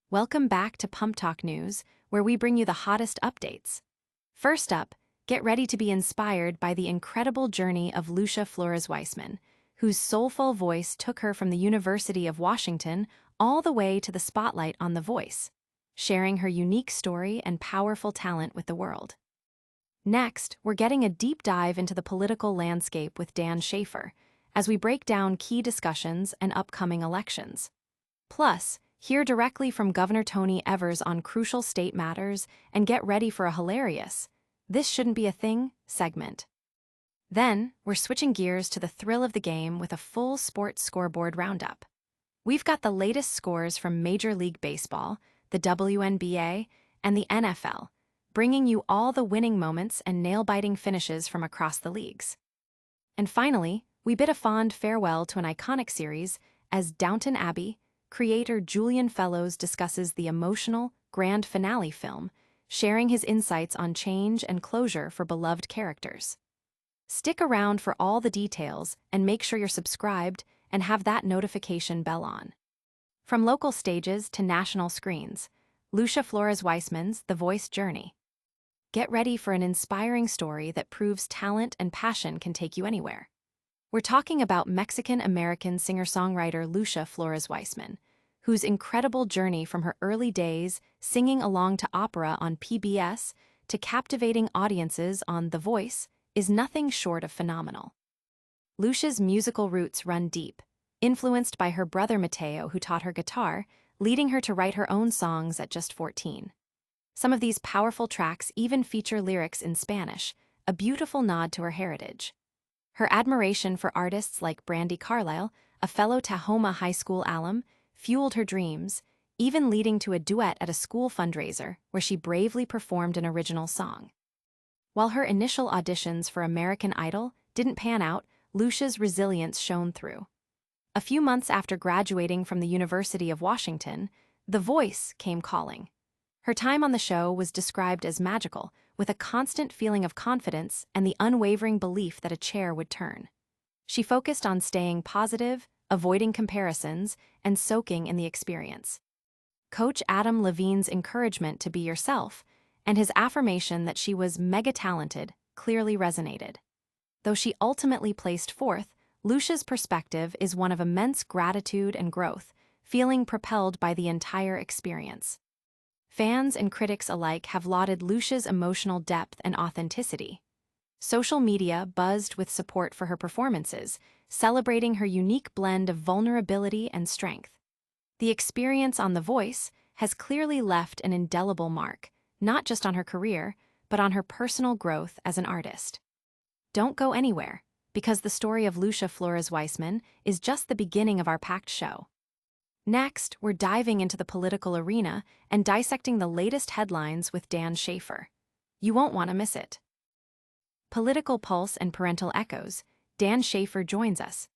Welcome back to PumpTalk News, where we bring you the hottest updates. First up, get ready to be inspired by the incredible journey of Lucia Flores-Wiseman, whose soulful voice took her from the University of Washington all the way to the spotlight on The Voice, sharing her unique story and powerful talent with the world. Next, we're getting a deep dive into the political landscape with Dan Shafer, as we break down key discussions and upcoming elections. Plus, hear directly from Governor Tony Evers on crucial state matters and get ready for a hilarious "This Shouldn't Be a Thing" segment. Then, we're switching gears to the thrill of the game with a full sports scoreboard roundup. We've got the latest scores from Major League Baseball, the WNBA, and the NFL, bringing you all the winning moments and nail-biting finishes from across the leagues. And finally, we bid a fond farewell to an iconic series as Downton Abbey creator Julian Fellowes discusses the emotional, grand finale film, sharing his insights on change and closure for beloved characters. Stick around for all the details and make sure you're subscribed and have that notification bell on. From local stages to national screens, Lucia Flores-Wiseman's The Voice journey. Get ready for an inspiring story that proves talent and passion can take you anywhere. We're talking about Mexican-American singer-songwriter Lucia Flores-Wiseman, whose incredible journey from her early days singing along to opera on PBS to captivating audiences on The Voice is nothing short of phenomenal. Lucia's musical roots run deep, influenced by her brother Mateo, who taught her guitar, leading her to write her own songs at just 14. Some of these powerful tracks even feature lyrics in Spanish, a beautiful nod to her heritage. Her admiration for artists like Brandi Carlile, a fellow Tahoma High School alum, fueled her dreams, even leading to a duet at a school fundraiser where she bravely performed an original song. While her initial auditions for American Idol didn't pan out, Lucia's resilience shone through. A few months after graduating from the University of Washington, The Voice came calling. Her time on the show was described as magical, with a constant feeling of confidence and the unwavering belief that a chair would turn. She focused on staying positive, avoiding comparisons, and soaking in the experience. Coach Adam Levine's encouragement to be yourself and his affirmation that she was mega-talented clearly resonated. Though she ultimately placed fourth, Lucia's perspective is one of immense gratitude and growth, feeling propelled by the entire experience. Fans and critics alike have lauded Lucia's emotional depth and authenticity. Social media buzzed with support for her performances, celebrating her unique blend of vulnerability and strength. The experience on The Voice has clearly left an indelible mark, not just on her career, but on her personal growth as an artist. Don't go anywhere, because the story of Lucia Flores-Wiseman is just the beginning of our packed show. Next, we're diving into the political arena and dissecting the latest headlines with Dan Shafer. You won't want to miss it. Political Pulse and Parental Echoes, Dan Shafer joins us.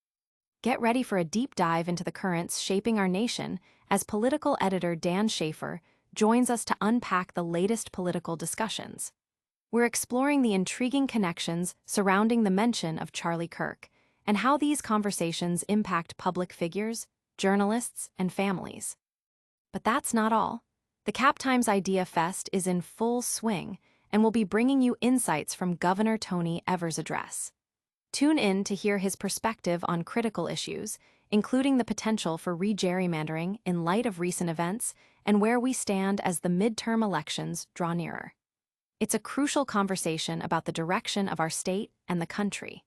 Get ready for a deep dive into the currents shaping our nation as political editor Dan Shafer joins us to unpack the latest political discussions. We're exploring the intriguing connections surrounding the mention of Charlie Kirk and how these conversations impact public figures, journalists, and families. But that's not all. The Cap Times Idea Fest is in full swing and will be bringing you insights from Governor Tony Evers' address. Tune in to hear his perspective on critical issues, including the potential for re-gerrymandering in light of recent events and where we stand as the midterm elections draw nearer. It's a crucial conversation about the direction of our state and the country.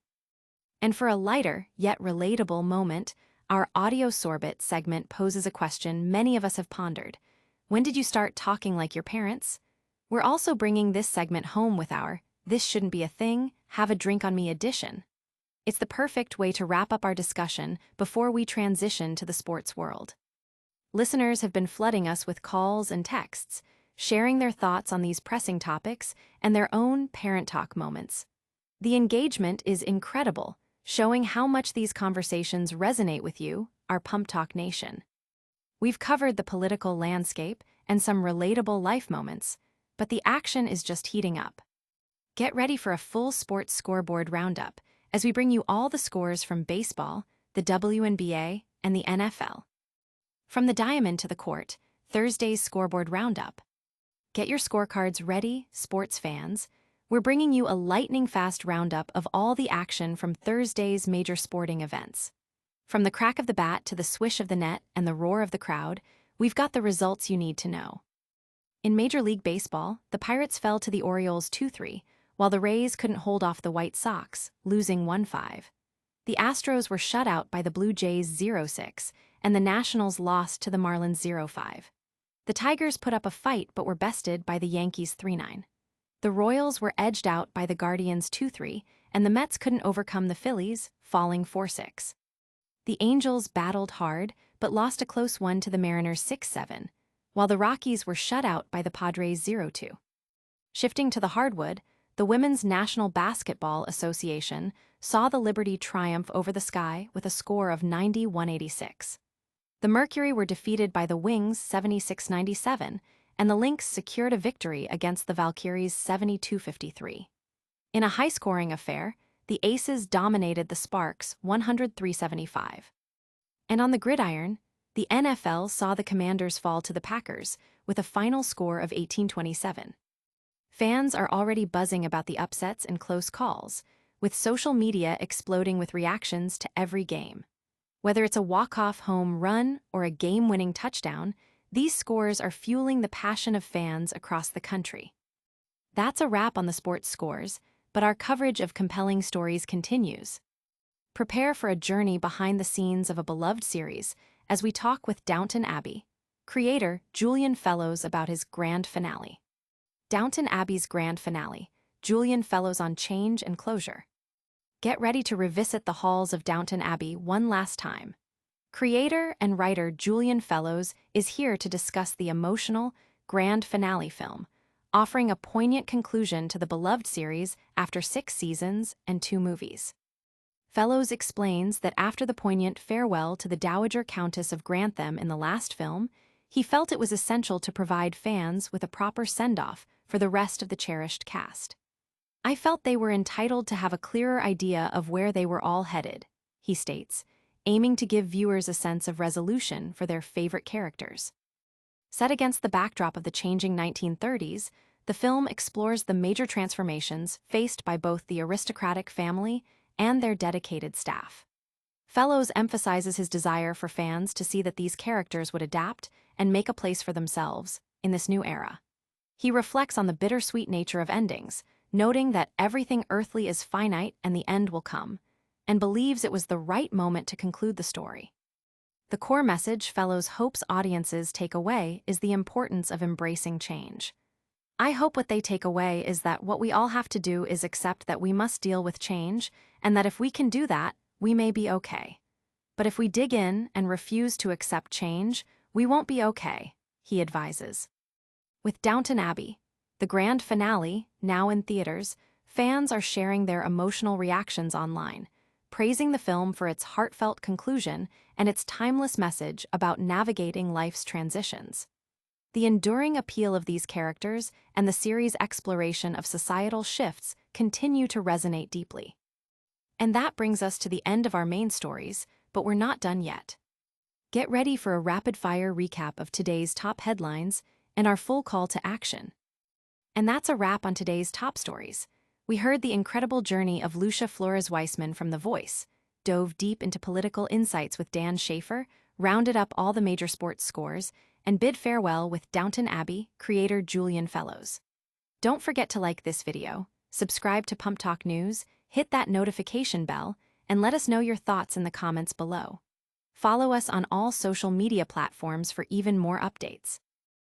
And for a lighter, yet relatable moment, our Audio Sorbet segment poses a question many of us have pondered. When did you start talking like your parents? We're also bringing this segment home with our "This Shouldn't Be a Thing, Have a Drink on Me" edition. It's the perfect way to wrap up our discussion before we transition to the sports world. Listeners have been flooding us with calls and texts, sharing their thoughts on these pressing topics and their own parent talk moments. The engagement is incredible, showing how much these conversations resonate with you, our PumpTalk Nation. We've covered the political landscape and some relatable life moments, but the action is just heating up. Get ready for a full sports scoreboard roundup as we bring you all the scores from baseball, the WNBA, and the NFL. From the diamond to the court, Thursday's scoreboard roundup. Get your scorecards ready, sports fans. We're bringing you a lightning-fast roundup of all the action from Thursday's major sporting events. From the crack of the bat to the swish of the net and the roar of the crowd, we've got the results you need to know. In Major League Baseball, the Pirates fell to the Orioles 2-3, while the Rays couldn't hold off the White Sox, losing 1-5. The Astros were shut out by the Blue Jays 0-6, and the Nationals lost to the Marlins 0-5. The Tigers put up a fight but were bested by the Yankees 3-9. The Royals were edged out by the Guardians 2-3, and the Mets couldn't overcome the Phillies, falling 4-6. The Angels battled hard but lost a close one to the Mariners 6-7, while the Rockies were shut out by the Padres 0-2. Shifting to the hardwood, the Women's National Basketball Association saw the Liberty triumph over the Sky with a score of 90-186. The Mercury were defeated by the Wings 76-97, and the Lynx secured a victory against the Valkyries 72-53. In a high-scoring affair, the Aces dominated the Sparks 103-75. And on the gridiron, the NFL saw the Commanders fall to the Packers with a final score of 18-27. Fans are already buzzing about the upsets and close calls, with social media exploding with reactions to every game. Whether it's a walk-off home run or a game-winning touchdown, these scores are fueling the passion of fans across the country. That's a wrap on the sports scores, but our coverage of compelling stories continues. Prepare for a journey behind the scenes of a beloved series as we talk with Downton Abbey creator Julian Fellowes about his grand finale. Downton Abbey's grand finale, Julian Fellowes on change and closure. Get ready to revisit the halls of Downton Abbey one last time. Creator and writer Julian Fellowes is here to discuss the emotional, grand finale film, offering a poignant conclusion to the beloved series after 6 seasons and 2 movies. Fellowes explains that after the poignant farewell to the Dowager Countess of Grantham in the last film, he felt it was essential to provide fans with a proper send-off for the rest of the cherished cast. I felt they were entitled to have a clearer idea of where they were all headed, he states, aiming to give viewers a sense of resolution for their favorite characters. Set against the backdrop of the changing 1930s, the film explores the major transformations faced by both the aristocratic family and their dedicated staff. Fellowes emphasizes his desire for fans to see that these characters would adapt and make a place for themselves in this new era. He reflects on the bittersweet nature of endings, noting that everything earthly is finite and the end will come, and believes it was the right moment to conclude the story. The core message Fellowes hopes audiences take away is the importance of embracing change. I hope what they take away is that what we all have to do is accept that we must deal with change, and that if we can do that, we may be okay. But if we dig in and refuse to accept change, we won't be okay, he advises. With Downton Abbey, the grand finale, now in theaters, fans are sharing their emotional reactions online, praising the film for its heartfelt conclusion and its timeless message about navigating life's transitions. The enduring appeal of these characters and the series' exploration of societal shifts continue to resonate deeply. And that brings us to the end of our main stories, but we're not done yet. Get ready for a rapid-fire recap of today's top headlines and our full call to action. And that's a wrap on today's top stories. We heard the incredible journey of Lucia Flores-Wiseman from The Voice, dove deep into political insights with Dan Shafer, rounded up all the major sports scores, and bid farewell with Downton Abbey creator Julian Fellowes. Don't forget to like this video, subscribe to PumpTalk News, hit that notification bell, and let us know your thoughts in the comments below. Follow us on all social media platforms for even more updates.